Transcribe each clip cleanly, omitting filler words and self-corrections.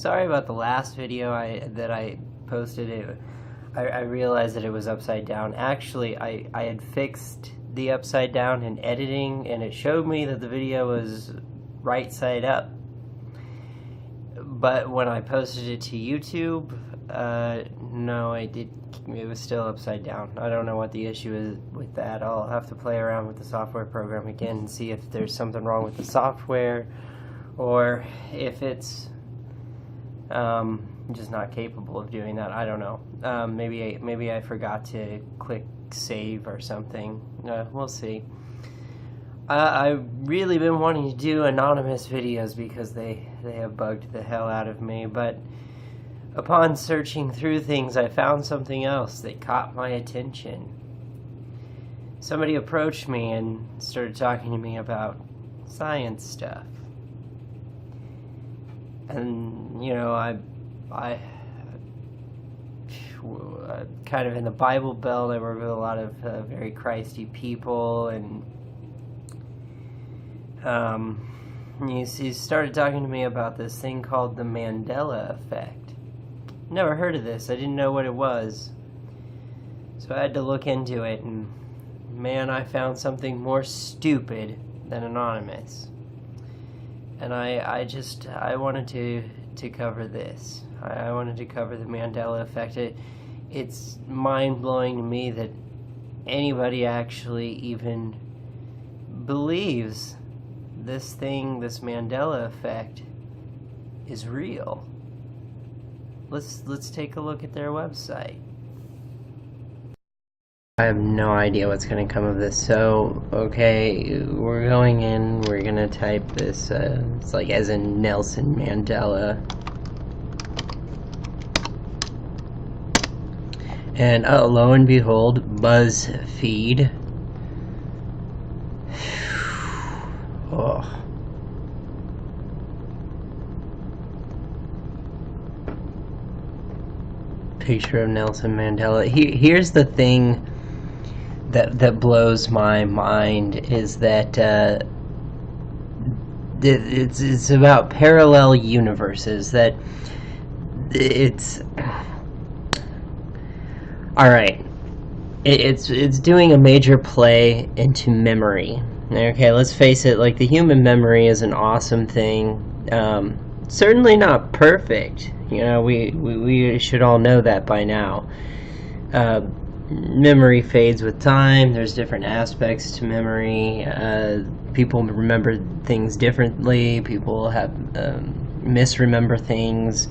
Sorry about the last video that I posted. I realized that it was upside down. Actually, I had fixed the upside down in editing, and it showed me that the video was right side up. But when I posted it to YouTube, no, it was still upside down. I don't know what the issue is with that. I'll have to play around with the software program again and see if there's something wrong with the software, or if it's just not capable of doing that. I don't know. Maybe I forgot to click save or something. We'll see. I've really been wanting to do anonymous videos because they have bugged the hell out of me, but upon searching through things, I found something else that caught my attention. Somebody approached me and started talking to me about science stuff. And, you know, I kind of in the Bible Belt, I work with a lot of very Christy people, and he started talking to me about this thing called the Mandela Effect. Never heard of this. I didn't know what it was. So I had to look into it, and man, I found something more stupid than anonymous. And I wanted to cover this. I wanted to cover the Mandela Effect. It's mind-blowing to me that anybody actually even believes this thing, this Mandela Effect, is real. Let's take a look at their website. I have no idea what's going to come of this. So, okay, we're going in, we're going to type this, it's like as in Nelson Mandela. And lo and behold, BuzzFeed. Oh. Picture of Nelson Mandela. Here's the thing that blows my mind, is that it's about parallel universes. That it's all right. It's doing a major play into memory. Okay, let's face it. Like, the human memory is an awesome thing. Certainly not perfect. You know, we should all know that by now. Memory fades with time. There's different aspects to memory. People remember things differently. People have misremember things.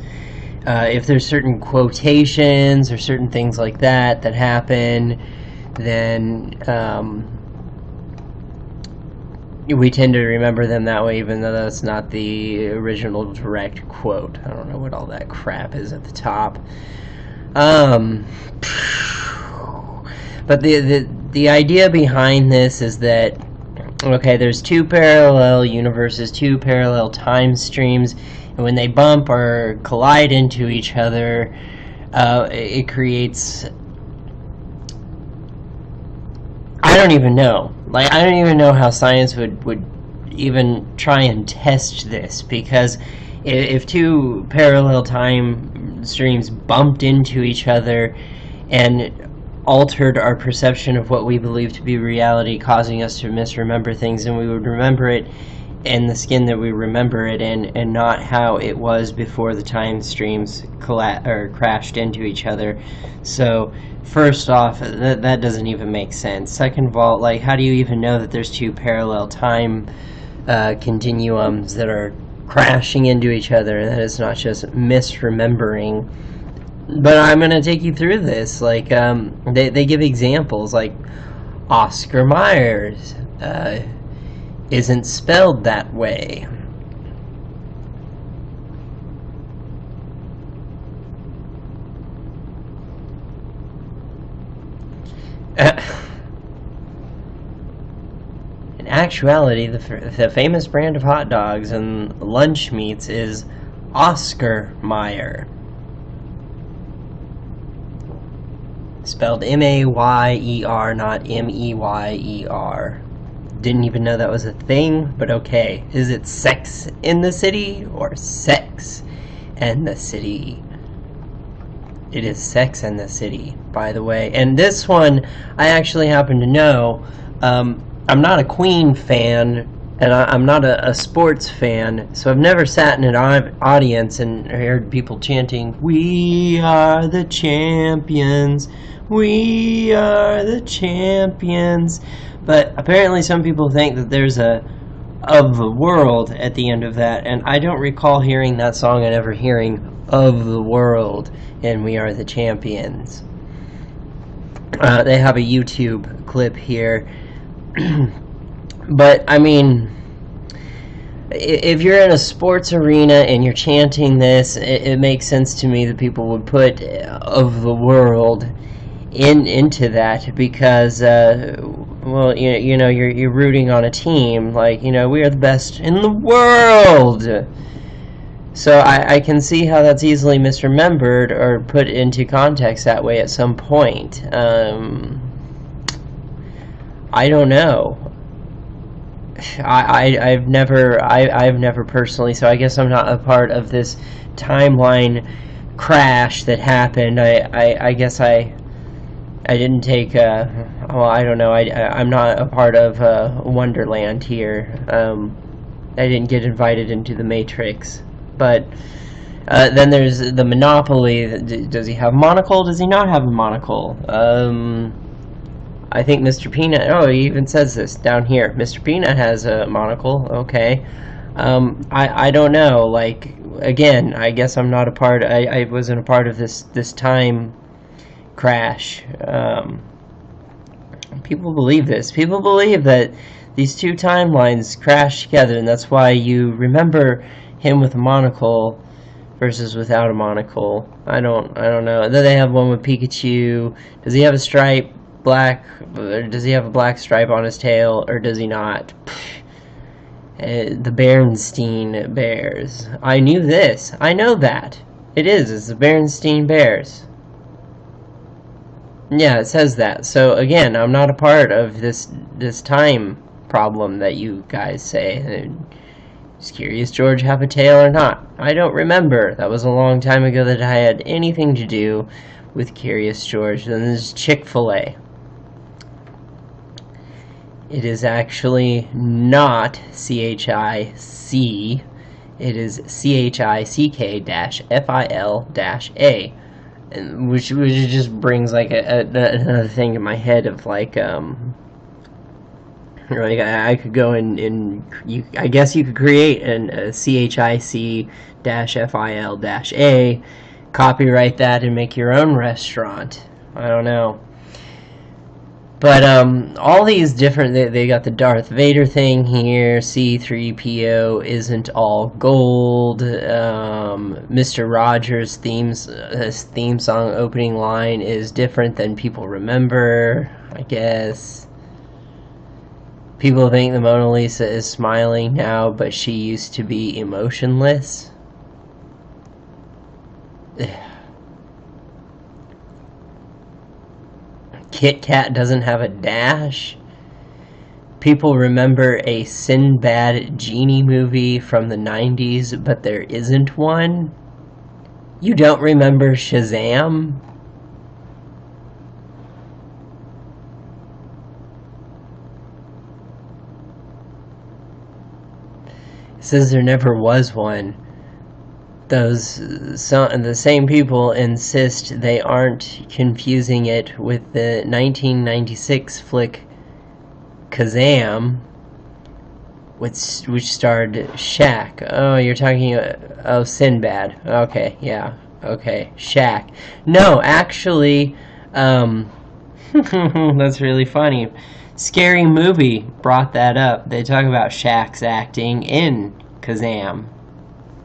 If there's certain quotations or certain things like that happen, then we tend to remember them that way, even though that's not the original direct quote. I don't know what all that crap is at the top. But the idea behind this is that, okay, there's two parallel universes, two parallel time streams, and when they bump or collide into each other, it creates... I don't even know. Like, I don't even know how science would even try and test this, because if two parallel time streams bumped into each other and altered our perception of what we believe to be reality, causing us to misremember things, and we would remember it in the skin that we remember it in, and not how it was before the time streams crashed into each other. So first off, that doesn't even make sense. Second of all, like, how do you even know that there's two parallel time continuums that are crashing into each other, that it's not just misremembering? But I'm going to take you through this. Like, they give examples, like Oscar Myers isn't spelled that way. In actuality, the famous brand of hot dogs and lunch meats is Oscar Mayer. Spelled M-A-Y-E-R, not M-E-Y-E-R. Didn't even know that was a thing, but okay. Is it Sex in the City or Sex and the City. It is Sex and the City, by the way. And this one, I actually happen to know. I'm not a Queen fan, and I'm not a sports fan, so I've never sat in an audience and heard people chanting, "We are the champions, we are the champions." But apparently some people think that there's a "of the world" at the end of that, and I don't recall hearing that song and ever hearing "of the world" and "we are the champions." They have a YouTube clip here. But, I mean, if you're in a sports arena and you're chanting this, it makes sense to me that people would put "of the world" into that, because well, you're rooting on a team, like, we are the best in the world. So I can see how that's easily misremembered or put into context that way at some point. I don't know. I've never personally, so I guess I'm not a part of this timeline crash that happened. I guess I didn't take well, I don't know. I'm not a part of Wonderland here. I didn't get invited into the Matrix. But then there's the Monopoly. Does he have a monocle? Does he not have a monocle? I think Mr. Peanut... Oh, he even says this down here. Mr. Peanut has a monocle. Okay. I don't know. Like, again, I guess I'm not a part... I wasn't a part of this time crash. People believe this. People believe that these two timelines crash together, and that's why you remember him with a monocle versus without a monocle. I don't know. Then they have one with Pikachu. Does he have a stripe? Black? Does he have a black stripe on his tail, or does he not? The Berenstain Bears. I knew this. I know that. It's the Berenstain Bears. Yeah, it says that. So again, I'm not a part of this time problem that you guys say. Does Curious George have a tail or not? I don't remember. That was a long time ago that I had anything to do with Curious George. Then there's Chick-fil-A. It is actually not CHIC. It is CHICK-FIL-A. Which just brings like another thing in my head of like like I could go I guess you could create a CHIC-FIL-A, copyright that, and make your own restaurant. I don't know. But all these different, they got the Darth Vader thing here. C3PO isn't all gold. Mr. Rogers' theme song opening line is different than people remember, I guess. People think the Mona Lisa is smiling now, but she used to be emotionless. Kit Kat doesn't have a dash. People remember a Sinbad genie movie from the 90s, but there isn't one. You don't remember Shazam? It says there never was one. The same people insist they aren't confusing it with the 1996 flick Kazam, which starred Shaq. Oh, you're talking about Sinbad. Okay, yeah. Okay, Shaq. No, actually, that's really funny. Scary Movie brought that up. They talk about Shaq's acting in Kazam.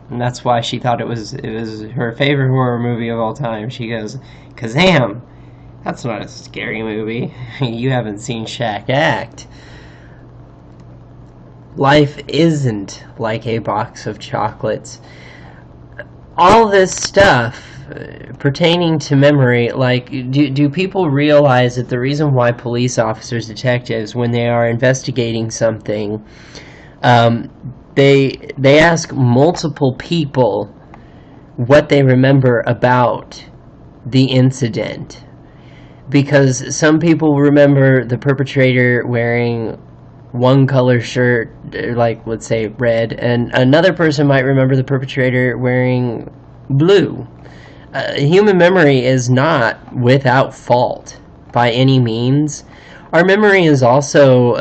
And that's why she thought it was her favorite horror movie of all time. She goes, Kazam, that's not a scary movie. You haven't seen Shaq act. Life isn't like a box of chocolates. All this stuff pertaining to memory, like, do people realize that the reason why police officers, detectives, when they are investigating something, they ask multiple people what they remember about the incident. Because some people remember the perpetrator wearing one color shirt, like let's say red, and another person might remember the perpetrator wearing blue. Human memory is not without fault by any means. Our memory is also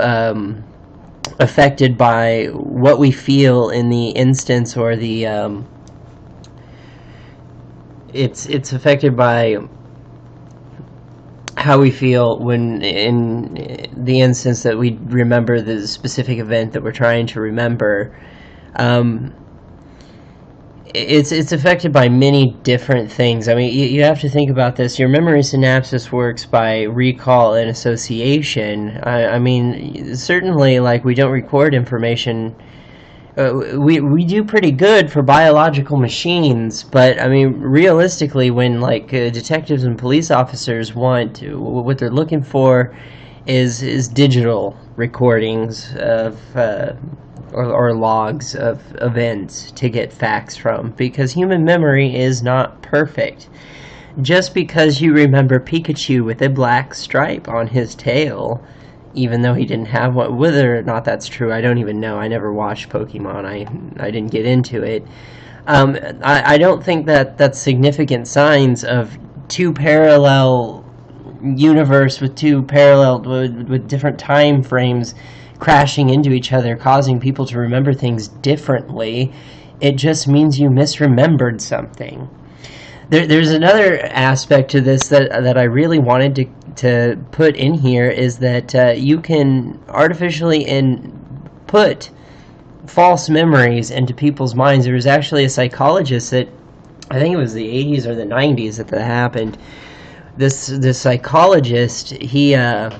affected by what we feel in the instance, or the it's affected by how we feel when in the instance that we remember the specific event that we're trying to remember. It's affected by many different things. I mean, you have to think about this. Your memory synapses works by recall and association. I mean, certainly, like, we don't record information. We do pretty good for biological machines, but I mean, realistically, when like detectives and police officers want to, what they're looking for is digital recordings of or logs of events to get facts from, because human memory is not perfect. Just because you remember Pikachu with a black stripe on his tail, even though he didn't have one, whether or not that's true, I don't even know. I never watched Pokemon. I didn't get into it. I don't think that that's significant signs of two parallel universe with two parallel with different time frames crashing into each other, causing people to remember things differently. It just means you misremembered something. There's another aspect to this that I really wanted to put in here, is that you can artificially put false memories into people's minds. There was actually a psychologist that, I think it was the 80s or the 90s that happened. This psychologist, he had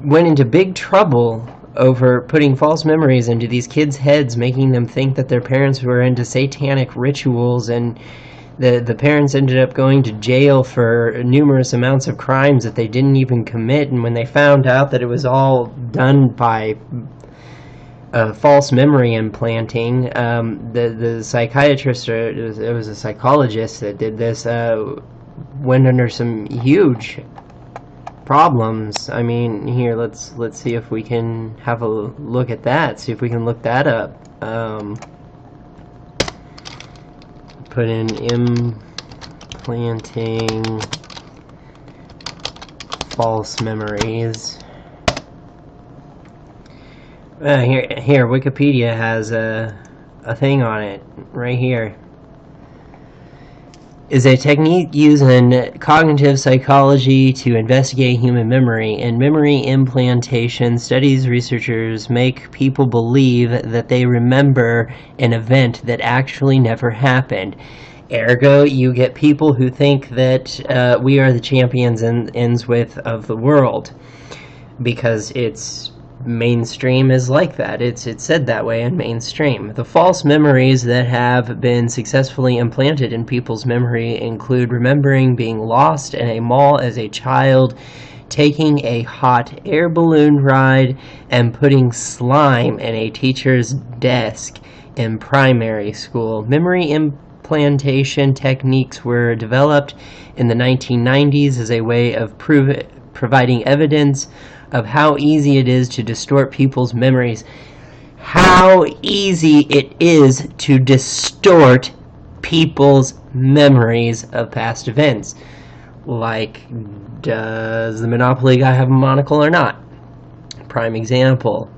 went into big trouble over putting false memories into these kids' heads, making them think that their parents were into satanic rituals, and the parents ended up going to jail for numerous amounts of crimes that they didn't even commit. And when they found out that it was all done by false memory implanting, the psychiatrist, or it was a psychologist that did this, went under some huge problems. I mean, here, let's see if we can have a look at that, see if we can look that up. Put in implanting false memories. Here, Wikipedia has a thing on it right here. Is a technique used in cognitive psychology to investigate human memory. In memory implantation studies, researchers make people believe that they remember an event that actually never happened. Ergo, you get people who think that we are the champions and ends with of the world, because it's mainstream is like that. It's said that way in mainstream. The false memories that have been successfully implanted in people's memory include remembering being lost in a mall as a child, taking a hot air balloon ride, and putting slime in a teacher's desk in primary school. Memory implantation techniques were developed in the 1990s as a way of providing evidence of how easy it is to distort people's memories. How easy it is to distort people's memories of past events. Like, does the Monopoly guy have a monocle or not? Prime example.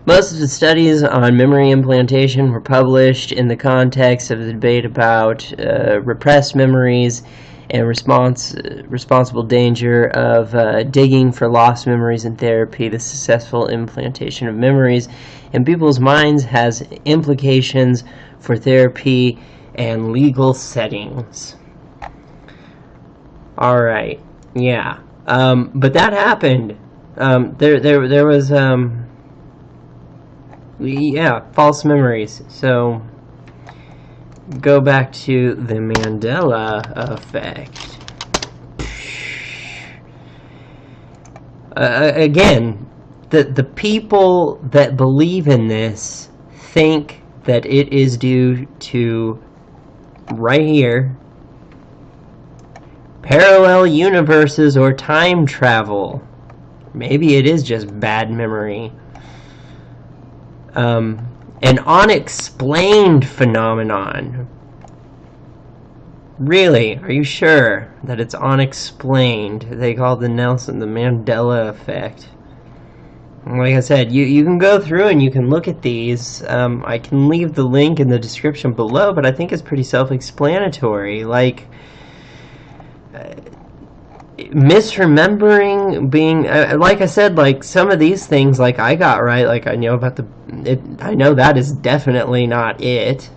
Most of the studies on memory implantation were published in the context of the debate about repressed memories and responsible danger of digging for lost memories in therapy. The successful implantation of memories in people's minds has implications for therapy and legal settings. Alright, yeah. But that happened. There was, false memories. So, go back to the Mandela Effect. Again, the people that believe in this think that it is due to, right here, parallel universes or time travel. Maybe it is just bad memory. An unexplained phenomenon. Really? Are you sure that it's unexplained? They call the Mandela Effect. Like I said, you can go through and you can look at these. I can leave the link in the description below, but I think it's pretty self-explanatory. Like, misremembering being, like I said, like some of these things, like I got right. Like I know about I know that is definitely not it.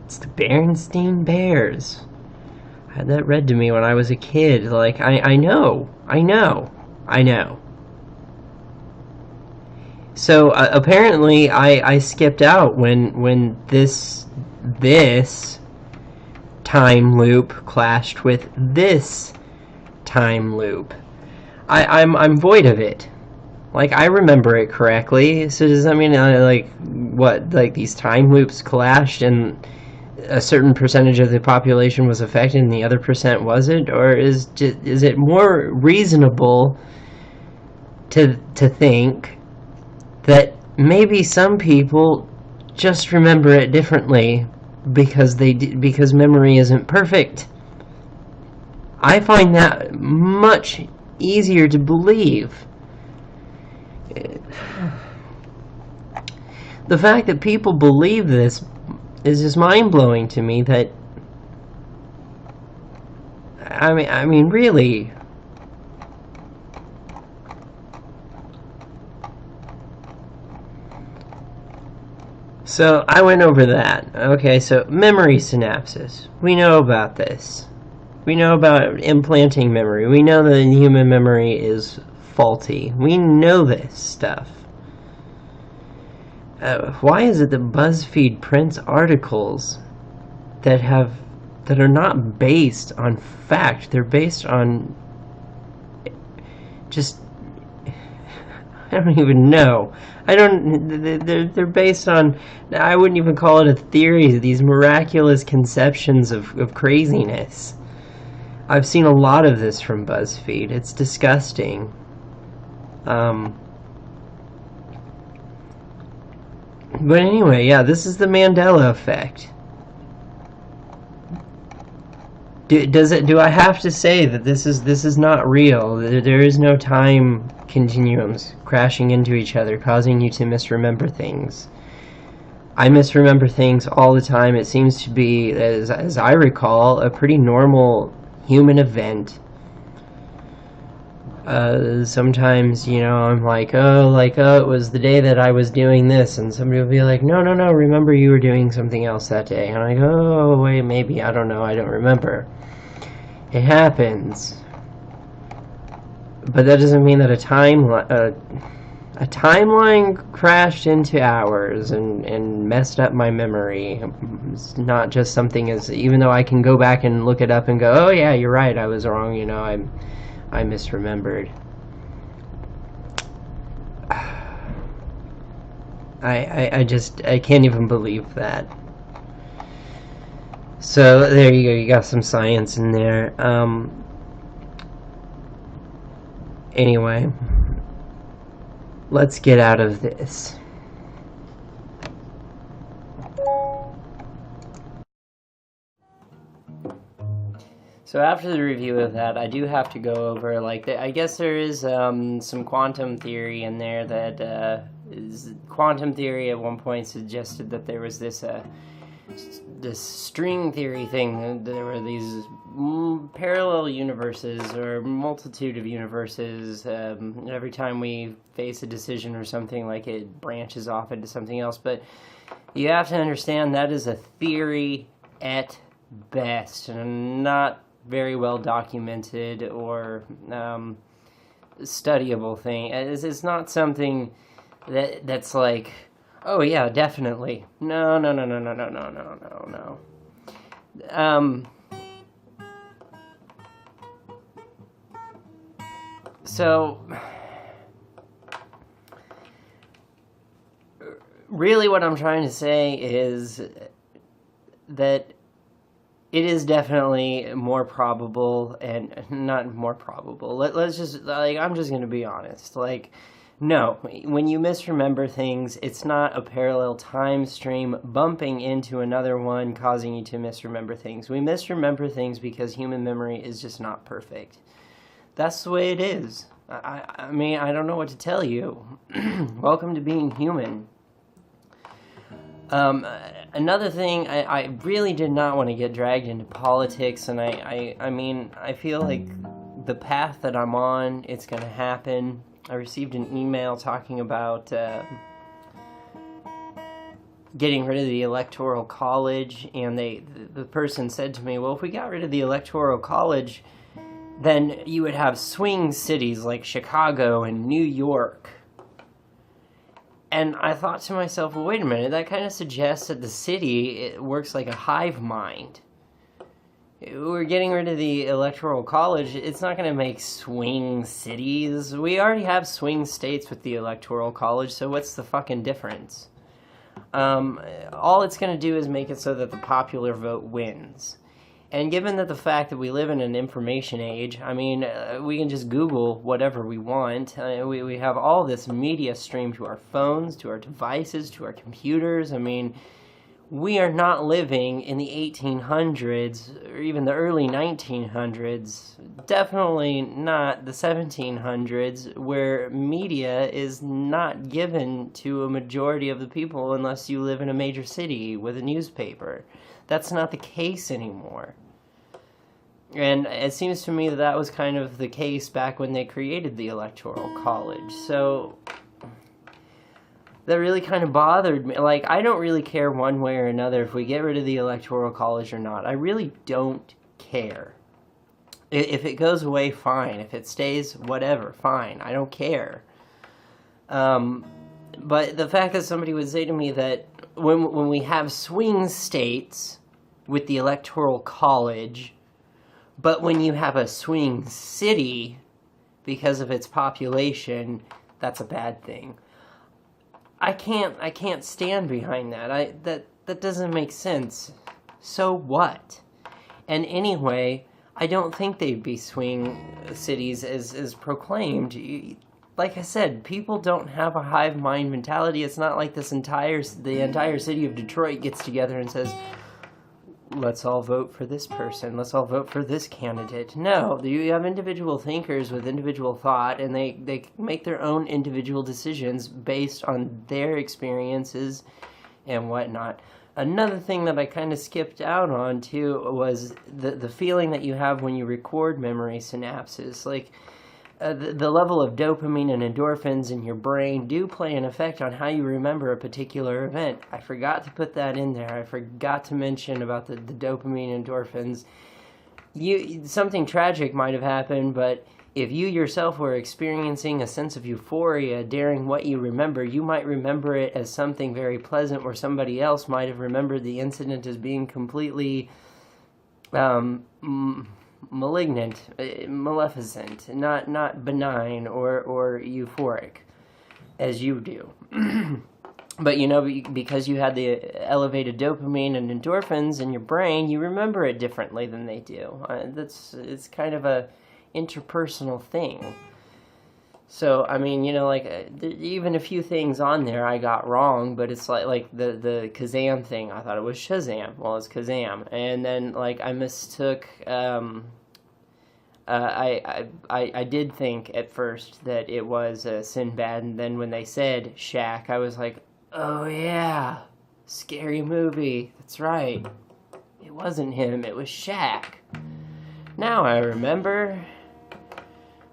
It's the Berenstain Bears. I had that read to me when I was a kid. Like I know. So apparently I skipped out when this time loop clashed with this time loop. I'm void of it. Like, I remember it correctly. So does that mean like what, like these time loops clashed and a certain percentage of the population was affected and the other percent wasn't? Or is it more reasonable to think that maybe some people just remember it differently because because memory isn't perfect? I find that much easier to believe. The fact that people believe this is just mind-blowing to me. That I mean really. So I went over that. Okay, so memory synapses. We know about this. We know about implanting memory. We know that human memory is faulty. We know this stuff. Why is it that BuzzFeed prints articles that are not based on fact? They're based on just, I don't even know. They're based on, I wouldn't even call it a theory, these miraculous conceptions of craziness. I've seen a lot of this from BuzzFeed. It's disgusting. But anyway, yeah, this is the Mandela Effect. Do I have to say that this is not real? There is no time continuums crashing into each other, causing you to misremember things. I misremember things all the time. It seems to be, as I recall, a pretty normal human event. Sometimes, I'm like, oh, it was the day that I was doing this, and somebody will be like, no, remember you were doing something else that day. And I'm like, oh, wait, maybe, I don't know, I don't remember. It happens. But that doesn't mean that a timeline crashed into ours and messed up my memory. It's not just something even though I can go back and look it up and go, oh yeah, you're right, I was wrong, I misremembered. I can't even believe that. So there you go, you got some science in there. Anyway, let's get out of this. So after the review of that, I do have to go over, I guess there is some quantum theory in there that quantum theory at one point suggested that there was this string theory thing. There were these parallel universes or multitude of universes. Every time we face a decision or something, it branches off into something else. But you have to understand that is a theory at best, and not very well documented or studyable thing. It's not something that's like, oh yeah, definitely. No. So Really, what I'm trying to say is that it is definitely more probable, and not more probable. Let's just, like, I'm just going to be honest. Like, no, when you misremember things, it's not a parallel time stream bumping into another one causing you to misremember things. We misremember things because human memory is just not perfect. That's the way it is. I mean, I don't know what to tell you. Welcome to being human. Another thing, I really did not want to get dragged into politics, and I mean, I feel like the path that I'm on, it's going to happen. I received an email talking about getting rid of the electoral college, and the person said to me, well, if we got rid of the electoral college, then you would have swing cities like Chicago and New York. And I thought to myself, well, wait a minute, that kind of suggests that the city, it works like a hive mind. We're getting rid of the electoral college. It's not going to make swing cities. We already have swing states with the electoral college, so what's the fucking difference? All it's going to do is make it so that the popular vote wins. And given that the fact that we live in an information age, I mean, we can just Google whatever we want. We have all this media streamed to our phones, to our devices, to our computers. I mean, we are not living in the 1800s or even the early 1900s, definitely not the 1700s, where media is not given to a majority of the people unless you live in a major city with a newspaper. That's not the case anymore. And it seems to me that that was kind of the case back when they created the Electoral College. So that really kind of bothered me. Like, I don't really care one way or another if we get rid of the Electoral College or not. I really don't care. If it goes away, fine. If it stays, whatever, fine. I don't care. But the fact that somebody would say to me that when we have swing states with the Electoral College, but when you have a swing city because of its population, that's a bad thing. I can't stand behind that. That doesn't make sense. So what? And anyway, I don't think they'd be swing cities as proclaimed. Like I said, people don't have a hive mind mentality. It's not like the entire city of Detroit gets together and says, let's all vote for this person, let's all vote for this candidate. No, you have individual thinkers with individual thought, and they make their own individual decisions based on their experiences and whatnot. Another thing that I kind of skipped out on, too, was the feeling that you have when you record memory synapses. Like, the level of dopamine and endorphins in your brain do play an effect on how you remember a particular event. I forgot to put that in there. I forgot to mention about the dopamine endorphins. Something tragic might have happened, but if you yourself were experiencing a sense of euphoria during what you remember, you might remember it as something very pleasant, where somebody else might have remembered the incident as being completely malignant, maleficent, not benign or euphoric, as you do. But, you know, because you had the elevated dopamine and endorphins in your brain, you remember it differently than they do. It's kind of a interpersonal thing. So, I mean, you know, like, even a few things on there I got wrong, but it's like the Kazam thing, I thought it was Shazam. Well, it's Kazam. And then, like, I mistook, I did think at first that it was Sinbad, and then when they said Shaq, I was like, oh yeah, scary movie, that's right. It wasn't him, it was Shaq. Now I remember.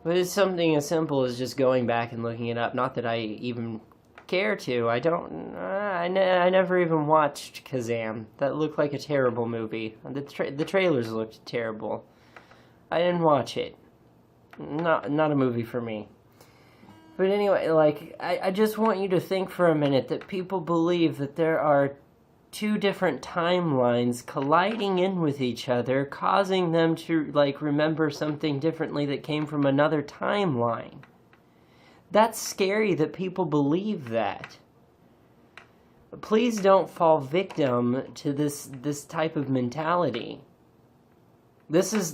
But it's something as simple as just going back and looking it up. Not that I even care to. I never even watched Kazam. That looked like a terrible movie. The trailers looked terrible. I didn't watch it. Not a movie for me. But anyway, like, I just want you to think for a minute that people believe that there are two different timelines colliding in with each other, causing them to, like, remember something differently that came from another timeline. That's scary that people believe that. please don't fall victim to this type of mentality. This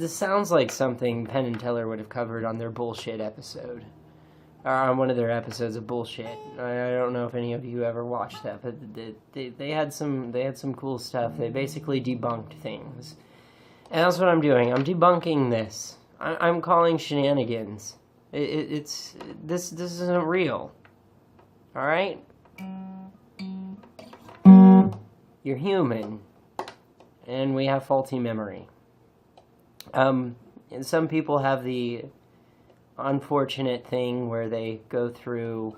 sounds like something Penn and Teller would have covered on their bullshit episode, or on one of their episodes of bullshit. I don't know if any of you ever watched that, but they had some cool stuff. They basically debunked things, and that's what I'm doing. I'm debunking this. I'm calling shenanigans. This isn't real. All right. You're human, and we have faulty memory. And some people have the unfortunate thing where they go through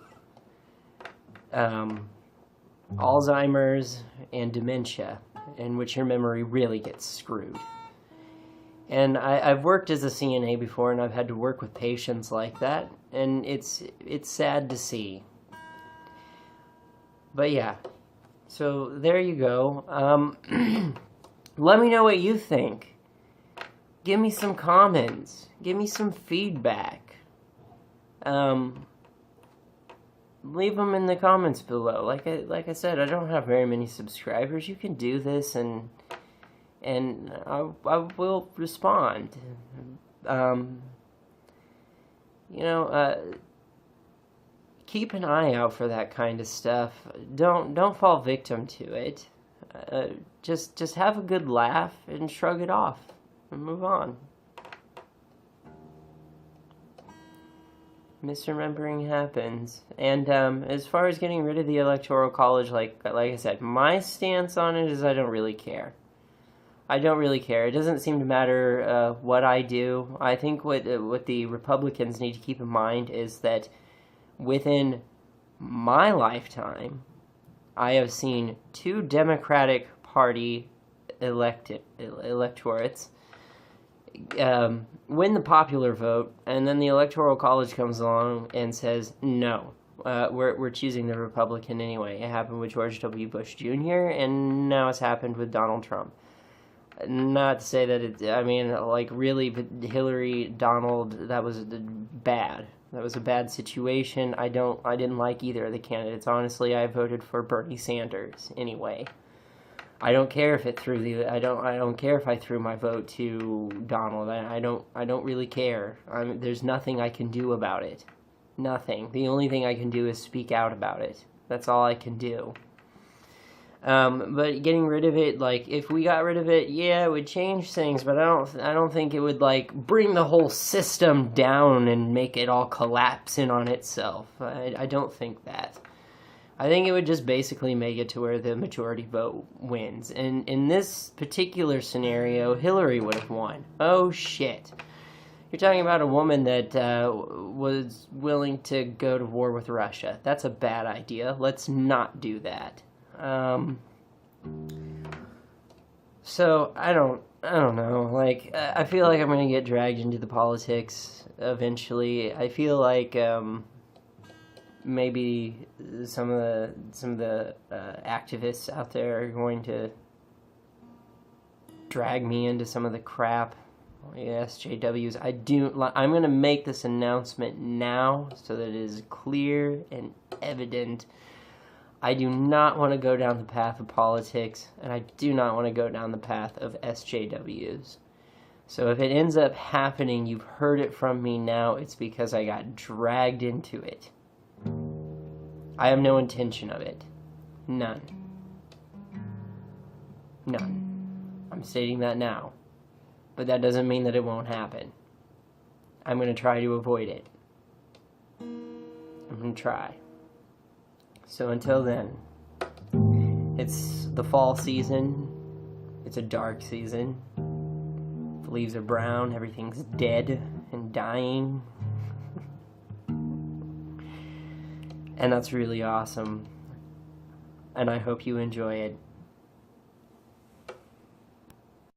Alzheimer's and dementia, in which your memory really gets screwed. And I've worked as a CNA before, and I've had to work with patients like that, and it's sad to see. But yeah. So there you go. Let me know what you think. Give me some comments. Give me some feedback. Leave them in the comments below. Like I said, I don't have very many subscribers. You can do this, and I will respond. Keep an eye out for that kind of stuff. Don't fall victim to it. Just have a good laugh and shrug it off and move on. Misremembering happens. And as far as getting rid of the Electoral College, like I said, my stance on it is I don't really care. I don't really care. It doesn't seem to matter what I do. I think what the Republicans need to keep in mind is that within my lifetime, I have seen 2 Democratic Party electorates win the popular vote, and then the Electoral College comes along and says, no, we're choosing the Republican anyway. It happened with George W. Bush Jr., and now it's happened with Donald Trump. Not to say that really, but Hillary, Donald, that was bad. That was a bad situation. I didn't like either of the candidates. Honestly, I voted for Bernie Sanders anyway. I don't care if I don't care if I threw my vote to Donald. I don't really care. There's nothing I can do about it. Nothing. The only thing I can do is speak out about it. That's all I can do. But getting rid of it, if we got rid of it, yeah, it would change things, but I don't think it would, bring the whole system down and make it all collapse in on itself. I don't think that. I think it would just basically make it to where the majority vote wins. And in this particular scenario, Hillary would have won. Oh, shit. You're talking about a woman that was willing to go to war with Russia. That's a bad idea. Let's not do that. So I don't know. I feel like I'm gonna get dragged into the politics eventually. I feel like maybe some of the activists out there are going to drag me into some of the crap. SJWs. I'm gonna make this announcement now so that it is clear and evident. I do not want to go down the path of politics, and I do not want to go down the path of SJWs. So if it ends up happening, you've heard it from me now, it's because I got dragged into it. I have no intention of it. None. None. I'm stating that now. But that doesn't mean that it won't happen. I'm going to try to avoid it. I'm going to try. So until then, it's the fall season. It's a dark season. The leaves are brown. Everything's dead and dying. And that's really awesome. And I hope you enjoy it.